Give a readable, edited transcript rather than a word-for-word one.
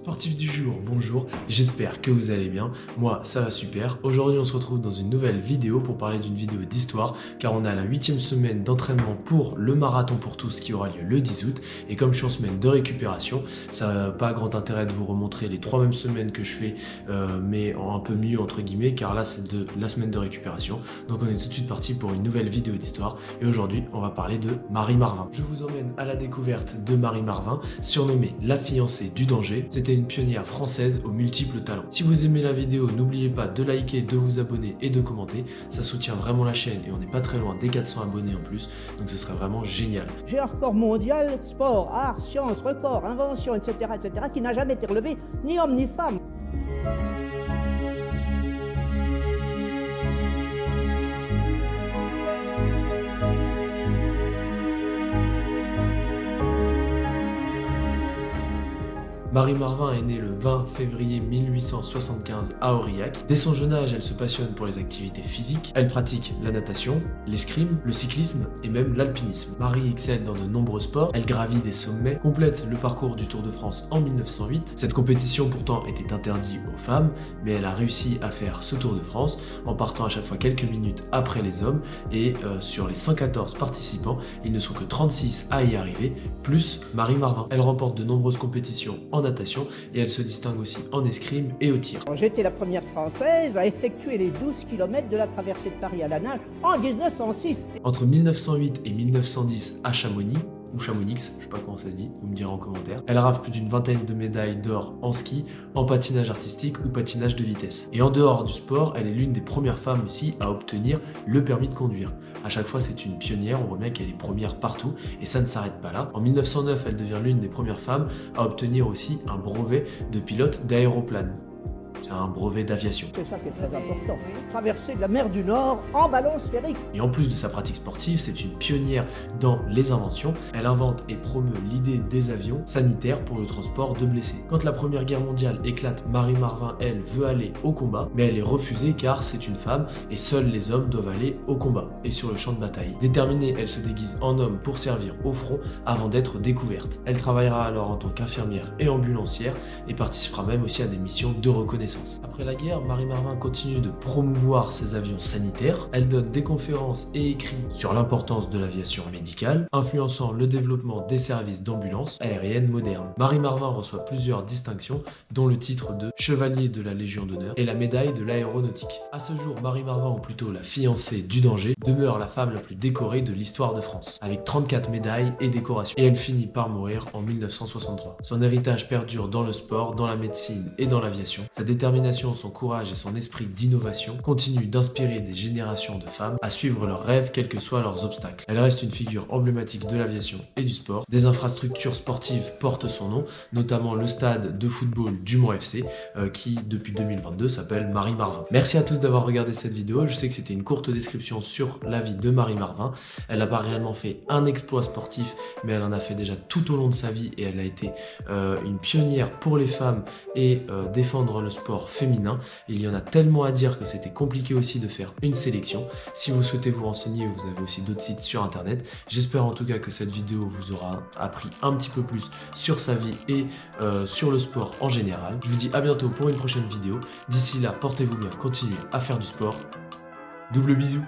Sportif du jour, bonjour, j'espère que vous allez bien, moi ça va super. Aujourd'hui on se retrouve dans une nouvelle vidéo pour parler d'une vidéo d'histoire car on a la 8e semaine d'entraînement pour le marathon pour tous qui aura lieu le 10 août et comme je suis en semaine de récupération, ça n'a pas grand intérêt de vous remontrer les 3 mêmes semaines que je fais mais en un peu mieux entre guillemets car là c'est de la semaine de récupération. Donc on est tout de suite parti pour une nouvelle vidéo d'histoire et aujourd'hui on va parler de Marie Marvin. Je vous emmène à la découverte de Marie Marvin, surnommée la fiancée du danger. C'était une pionnière française aux multiples talents. Si vous aimez la vidéo, n'oubliez pas de liker, de vous abonner et de commenter. Ça soutient vraiment la chaîne et on n'est pas très loin des 400 abonnés en plus, donc ce serait vraiment génial. J'ai un record mondial, sport, art, sciences, record, invention, etc., qui n'a jamais été relevé, ni homme ni femme. Marie Marvin est née le 20 février 1875 à Aurillac. Dès son jeune âge, elle se passionne pour les activités physiques. Elle pratique la natation, l'escrime, le cyclisme et même l'alpinisme. Marie excelle dans de nombreux sports. Elle gravit des sommets, complète le parcours du Tour de France en 1908. Cette compétition pourtant était interdite aux femmes, mais elle a réussi à faire ce Tour de France en partant à chaque fois quelques minutes après les hommes. Et sur les 114 participants, ils ne sont que 36 à y arriver, plus Marie Marvin. Elle remporte de nombreuses compétitions en natation et elle se distingue aussi en escrime et au tir. J'étais la première française à effectuer les 12 km de la traversée de Paris à la nage en 1906. Entre 1908 et 1910 à Chamonix, ou Chamonix, je sais pas comment ça se dit, vous me direz en commentaire. Elle rafle plus d'une vingtaine de médailles d'or en ski, en patinage artistique ou patinage de vitesse. Et en dehors du sport, elle est l'une des premières femmes aussi à obtenir le permis de conduire. À chaque fois, c'est une pionnière, on voit bien qu'elle est première partout et ça ne s'arrête pas là. En 1909, elle devient l'une des premières femmes à obtenir aussi un brevet de pilote d'aéroplane. C'est un brevet d'aviation. C'est ça qui est très important. Traverser de la mer du Nord en ballon sphérique. Et en plus de sa pratique sportive, c'est une pionnière dans les inventions. Elle invente et promeut l'idée des avions sanitaires pour le transport de blessés. Quand la Première Guerre mondiale éclate, Marie Marvin, elle, veut aller au combat, mais elle est refusée car c'est une femme et seuls les hommes doivent aller au combat et sur le champ de bataille. Déterminée, elle se déguise en homme pour servir au front avant d'être découverte. Elle travaillera alors en tant qu'infirmière et ambulancière et participera même aussi à des missions de reconnaissance. Après la guerre, Marie Marvin continue de promouvoir ses avions sanitaires. Elle donne des conférences et écrits sur l'importance de l'aviation médicale, influençant le développement des services d'ambulance aérienne moderne. Marie Marvin reçoit plusieurs distinctions, dont le titre de Chevalier de la Légion d'honneur et la médaille de l'aéronautique. À ce jour, Marie Marvin, ou plutôt la fiancée du danger, demeure la femme la plus décorée de l'histoire de France, avec 34 médailles et décorations. Et elle finit par mourir en 1963. Son héritage perdure dans le sport, dans la médecine et dans l'aviation. Sa détermination, son courage et son esprit d'innovation continuent d'inspirer des générations de femmes à suivre leurs rêves quels que soient leurs obstacles. Elle reste une figure emblématique de l'aviation et du sport. Des infrastructures sportives portent son nom, notamment le stade de football du Mans FC qui depuis 2022 s'appelle Marie Marvin. Merci à tous d'avoir regardé cette vidéo. Je sais que c'était une courte description sur la vie de Marie Marvin. Elle n'a pas réellement fait un exploit sportif, mais elle en a fait déjà tout au long de sa vie et elle a été une pionnière pour les femmes et défendre le sport féminin. Il y en a tellement à dire que c'était compliqué aussi de faire une sélection. Si vous souhaitez vous renseigner, vous avez aussi d'autres sites sur internet. J'espère en tout cas que cette vidéo vous aura appris un petit peu plus sur sa vie et sur le sport en général. Je vous dis à bientôt pour une prochaine vidéo. D'ici là, portez-vous bien, continuez à faire du sport. Double bisous.